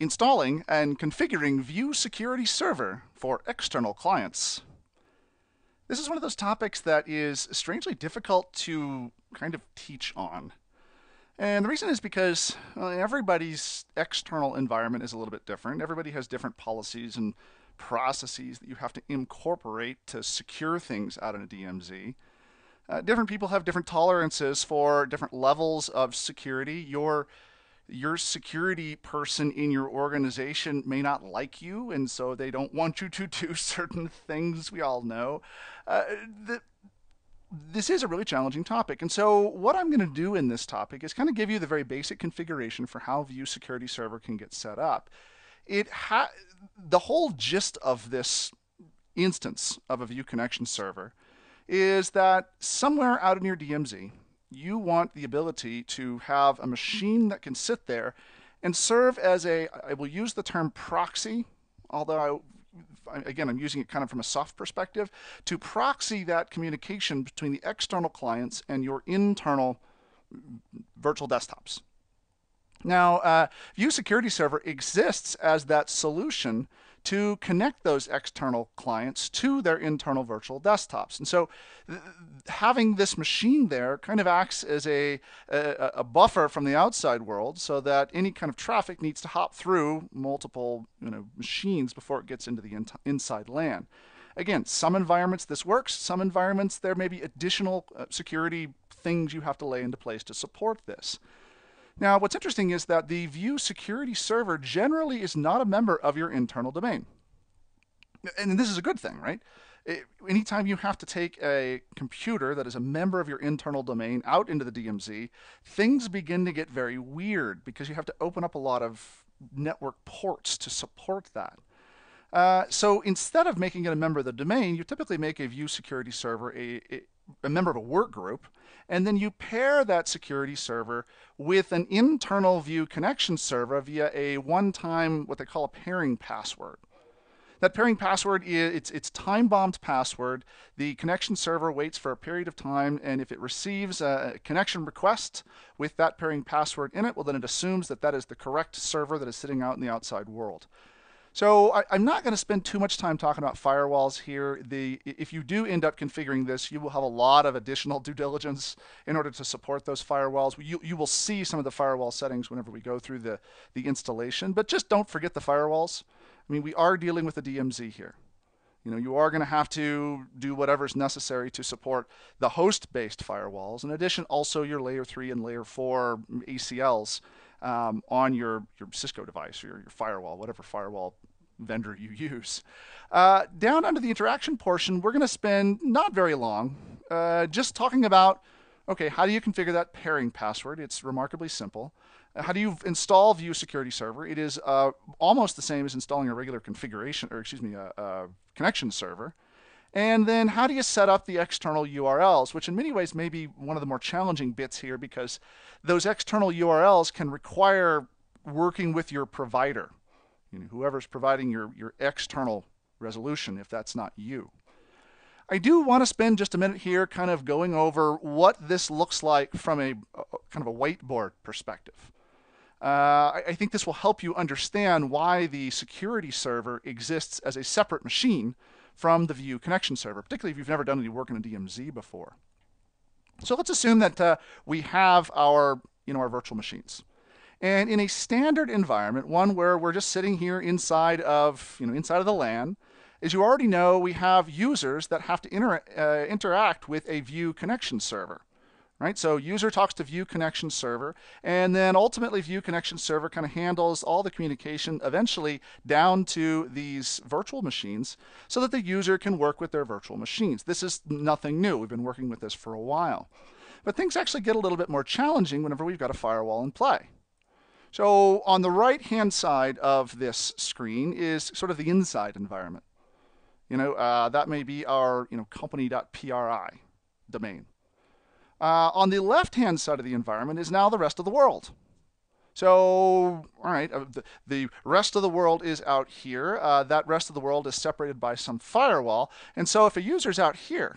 Installing and configuring View Security Server for external clients. This is one of those topics that is strangely difficult to kind of teach on. And the reason is because everybody's external environment is a little bit different. Everybody has different policies and processes that you have to incorporate to secure things out in a DMZ. Different people have different tolerances for different levels of security. Your security person in your organization may not like you, and so they don't want you to do certain things. We all know. Uh, the, this is a really challenging topic. And so what I'm going to do in this topic is kind of give you the very basic configuration for how View Security Server can get set up. The whole gist of this instance of a View Connection Server is that somewhere out in your DMZ, you want the ability to have a machine that can sit there and serve as I will use the term proxy, although again, I'm using it kind of from a soft perspective, to proxy that communication between the external clients and your internal virtual desktops. Now, View Security Server exists as that solution to connect those external clients to their internal virtual desktops. And so having this machine there kind of acts as a buffer from the outside world so that any kind of traffic needs to hop through multiple machines before it gets into the inside LAN. Again, some environments this works, some environments there may be additional security things you have to lay into place to support this. Now, what's interesting is that the View Security Server generally is not a member of your internal domain. And this is a good thing, right? Anytime you have to take a computer that is a member of your internal domain out into the DMZ, things begin to get very weird because you have to open up a lot of network ports to support that. So instead of making it a member of the domain, you typically make a View Security Server a member of a work group, and then you pair that security server with an internal View connection server via a one-time, what they call a pairing password. That pairing password it's time-bombed password. The connection server waits for a period of time, and if it receives a connection request with that pairing password in it, well, then it assumes that that is the correct server that is sitting out in the outside world. So I'm not going to spend too much time talking about firewalls here. If you do end up configuring this, you will have a lot of additional due diligence in order to support those firewalls. You will see some of the firewall settings whenever we go through the installation, but just don't forget the firewalls. I mean, we are dealing with a DMZ here. You are going to have to do whatever's necessary to support the host-based firewalls. In addition, also your layer 3 and layer 4 ACLs on your Cisco device or your firewall, whatever firewall vendor you use. Down under the interaction portion, we're going to spend not very long just talking about, okay, how do you configure that pairing password? It's remarkably simple. How do you install View Security Server? It is almost the same as installing a regular configuration, or excuse me, a connection server. And then how do you set up the external URLs, which in many ways may be one of the more challenging bits here because those external URLs can require working with your provider, whoever's providing your external resolution, if that's not you. I do want to spend just a minute here kind of going over what this looks like from a kind of a whiteboard perspective. I think this will help you understand why the security server exists as a separate machine from the View connection server, particularly if you've never done any work in a DMZ before. So let's assume that we have our virtual machines. And in a standard environment, one where we're just sitting here inside of the LAN, as you already know, we have users that have to interact with a View connection server. Right? So user talks to View connection server, and then ultimately View connection server kind of handles all the communication eventually down to these virtual machines so that the user can work with their virtual machines. This is nothing new. We've been working with this for a while. But things actually get a little bit more challenging whenever we've got a firewall in play. So on the right-hand side of this screen is sort of the inside environment. That may be our company.pri domain. On the left-hand side of the environment is now the rest of the world. So, all right, the rest of the world is out here. That rest of the world is separated by some firewall. And so if a user's out here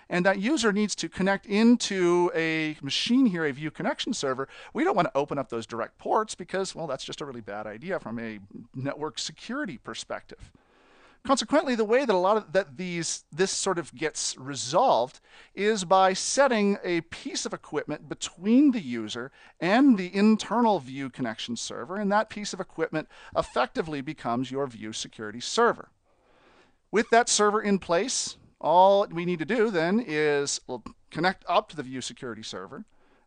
and that user needs to connect into a machine here, a view connection server, we don't want to open up those direct ports because, well, that's just a really bad idea from a network security perspective. Consequently, the way that this sort of gets resolved is by setting a piece of equipment between the user and the internal view connection server, and that piece of equipment effectively becomes your view security server. With that server in place, all we need to do then is connect up to the view security server,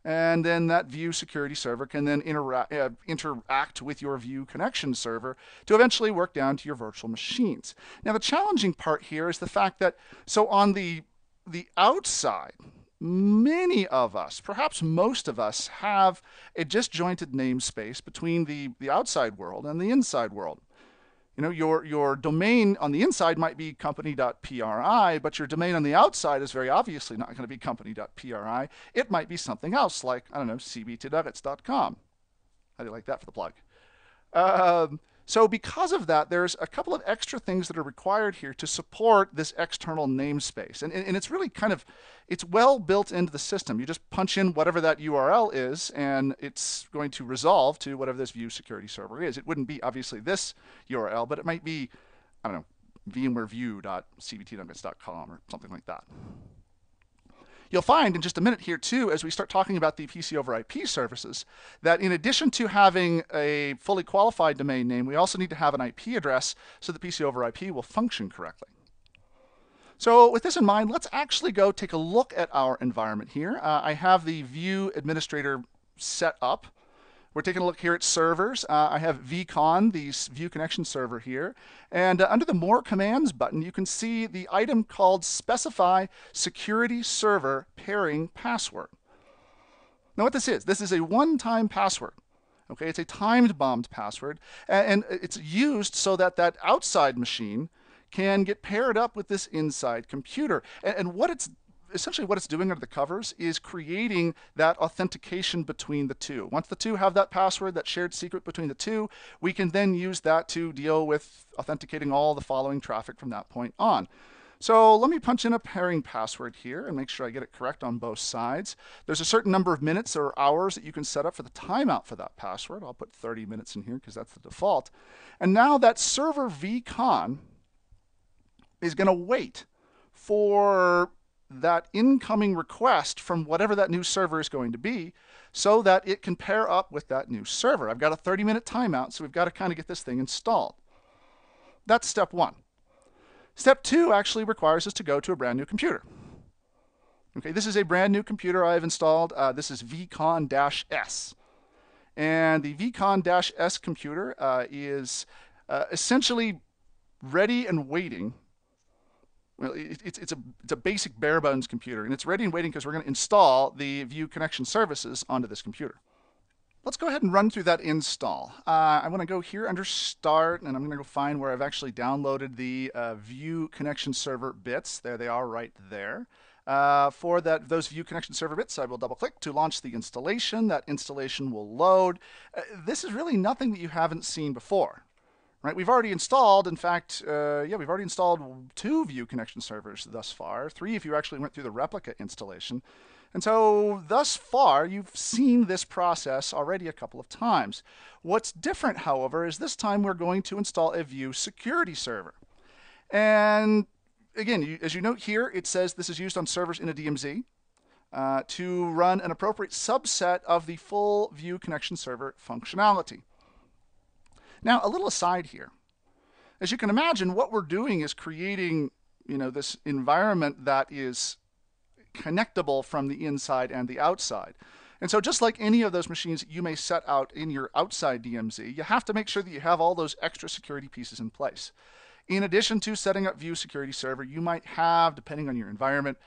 and then that view security server can then interact with your view connection server to eventually work down to your virtual machines. Now, the challenging part here is the fact that, so on the outside, many of us, perhaps most of us, have a disjointed namespace between the outside world and the inside world. You know, your domain on the inside might be company.pri, but your domain on the outside is very obviously not going to be company.pri. It might be something else, like, I don't know, cbtnuggets.com. How do you like that for the plug? So because of that, there's a couple of extra things that are required here to support this external namespace. And it's really it's well built into the system. You just punch in whatever that URL is, and it's going to resolve to whatever this view security server is. It wouldn't be obviously this URL, but it might be, I don't know, vmwareview.cbtnuggets.com or something like that. You'll find in just a minute here too, as we start talking about the PC over IP services, that in addition to having a fully qualified domain name, we also need to have an IP address so the PC over IP will function correctly. So with this in mind, let's actually go take a look at our environment here. I have the view administrator set up. We're taking a look here at servers. I have vcon, the view connection server here. And under the More Commands button, you can see the item called Specify Security Server Pairing Password. Now what this is a one-time password. Okay, it's a timed bombed password. And it's used so that that outside machine can get paired up with this inside computer. And essentially what it's doing under the covers is creating that authentication between the two. Once the two have that password, that shared secret between the two, we can then use that to deal with authenticating all the following traffic from that point on. So let me punch in a pairing password here and make sure I get it correct on both sides. There's a certain number of minutes or hours that you can set up for the timeout for that password. I'll put 30 minutes in here because that's the default. And now that server vcon is going to wait for that incoming request from whatever that new server is going to be so that it can pair up with that new server. I've got a 30-minute timeout, so we've got to kind of get this thing installed. That's step one. Step two actually requires us to go to a brand new computer. Okay, this is a brand new computer I've installed. This is vcon-s. And the vcon-s computer is essentially ready and waiting. Well, it's a basic bare bones computer, and it's ready and waiting because we're going to install the view connection services onto this computer. Let's go ahead and run through that install. I want to go here under Start, and I'm going to go find where I've actually downloaded the view connection server bits. There they are right there. For those view connection server bits, I will double click to launch the installation. That installation will load. This is really nothing that you haven't seen before. Right, we've already installed, in fact, we've already installed 2 view connection servers thus far, 3 if you actually went through the replica installation. And so thus far, you've seen this process already a couple of times. What's different, however, is this time we're going to install a view security server. And again, as you note here, it says this is used on servers in a DMZ to run an appropriate subset of the full view connection server functionality. Now, a little aside here. As you can imagine, what we're doing is creating, this environment that is connectable from the inside and the outside. And so just like any of those machines that you may set out in your outside DMZ, you have to make sure that you have all those extra security pieces in place. In addition to setting up view security server, you might have, depending on your environment,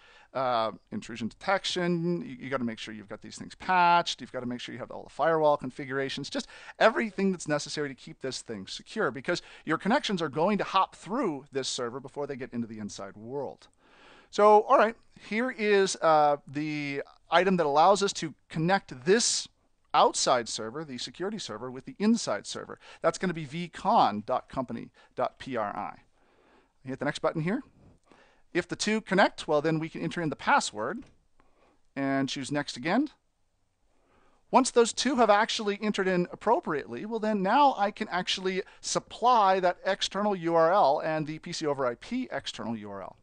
intrusion detection. You got to make sure you've got these things patched. You've got to make sure you have all the firewall configurations, just everything that's necessary to keep this thing secure, because your connections are going to hop through this server before they get into the inside world. So, all right, here is the item that allows us to connect this outside server, the security server, with the inside server. That's going to be vcon.company.pri. Hit the next button here. If the two connect, well, then we can enter in the password and choose next again. Once those two have actually entered in appropriately, well, then now I can actually supply that external URL and the PC over IP external URL.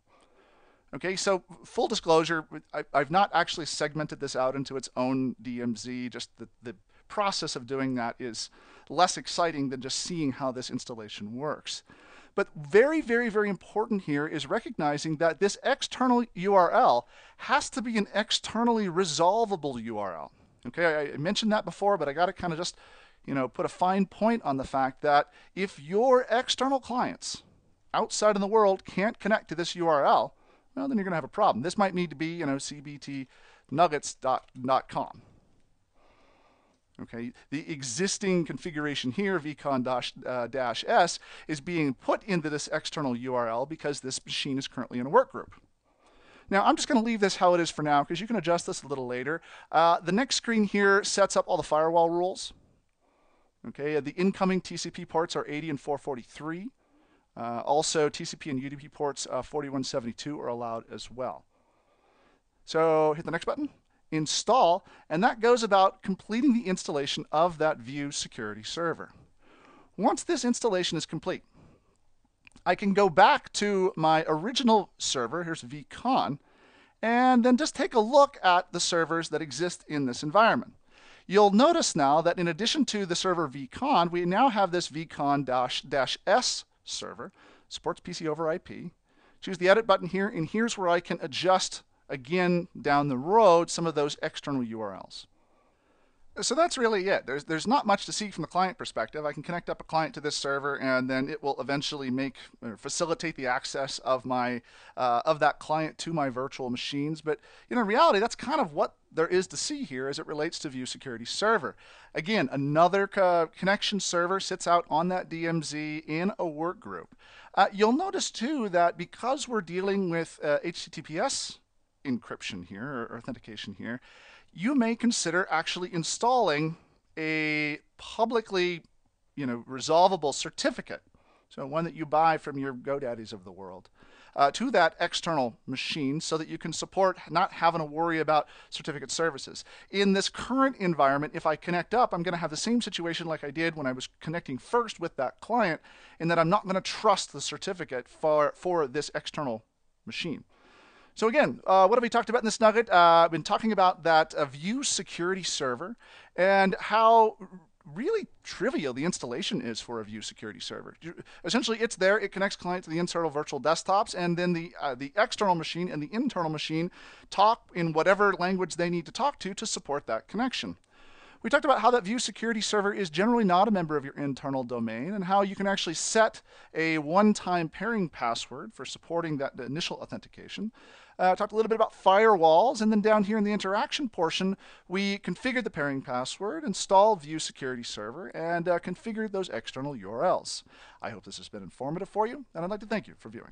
Okay, so full disclosure, I've not actually segmented this out into its own DMZ. Just the process of doing that is less exciting than just seeing how this installation works. But very, very, very important here is recognizing that this external URL has to be an externally resolvable URL. Okay, I mentioned that before, but I got to kind of just, put a fine point on the fact that if your external clients outside in the world can't connect to this URL, well, then you're going to have a problem. This might need to be, cbtnuggets.com. Okay, the existing configuration here, vcon-s, is being put into this external URL because this machine is currently in a work group. Now, I'm just going to leave this how it is for now because you can adjust this a little later. The next screen here sets up all the firewall rules. Okay, the incoming TCP ports are 80 and 443. Also, TCP and UDP ports 4172 are allowed as well. So hit the next button, install, and that goes about completing the installation of that View security server. Once this installation is complete, I can go back to my original server, here's vcon, and then just take a look at the servers that exist in this environment. You'll notice now that in addition to the server vcon, we now have this vcon-s server, supports PC over IP. Choose the edit button here, and here's where I can adjust again down the road some of those external URLs. So that's really it. There's not much to see from the client perspective. I can connect up a client to this server, and then it will eventually facilitate the access of my of that client to my virtual machines. But in reality, that's kind of what there is to see here as it relates to View Security Server. Again, another connection server sits out on that DMZ in a work group. You'll notice too that because we're dealing with HTTPS encryption here or authentication here, you may consider actually installing a publicly, resolvable certificate, so one that you buy from your GoDaddies of the world, to that external machine so that you can support not having to worry about certificate services. In this current environment, if I connect up, I'm going to have the same situation like I did when I was connecting first with that client, in that I'm not going to trust the certificate for this external machine. So again, what have we talked about in this nugget? I've been talking about that View security server and how really trivial the installation is for a View security server. Essentially, it's there. It connects client to the internal virtual desktops, and then the external machine and the internal machine talk in whatever language they need to talk to support that connection. We talked about how that View security server is generally not a member of your internal domain, and how you can actually set a one-time pairing password for supporting that initial authentication. Talked a little bit about firewalls, and then down here in the interaction portion, we configured the pairing password, installed View security server, and configured those external URLs. I hope this has been informative for you, and I'd like to thank you for viewing.